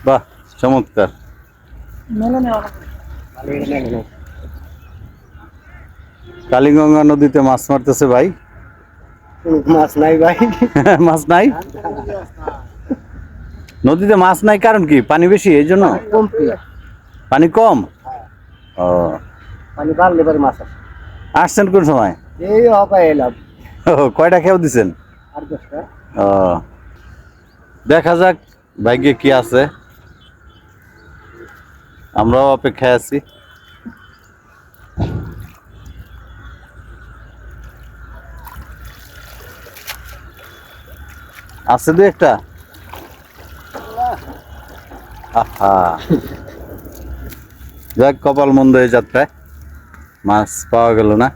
বাহ, চমৎকার। কালীগঙ্গা নদীতে মাছ মারতেছে ভাই। মাছ নাই ভাই। মাছ নাই নদীতে, মাছ নাই কারণ কি? পানি বেশি এই জন্য? পানি কম। ও, পানি বাড়লে পরে মাছ আসে। আসছেন কোন সময়? এই হবে এলাম। ও, কয়টা খেয়েও দিছেন? আর 10টা। ও, দেখা যাক ভাগ্যে কি আছে, আমরাও অপেক্ষায় আছি। আছে দু একটা। আহা, যাক, কপাল মন্দ এই যাত্রায় মাছ পাওয়া গেল না।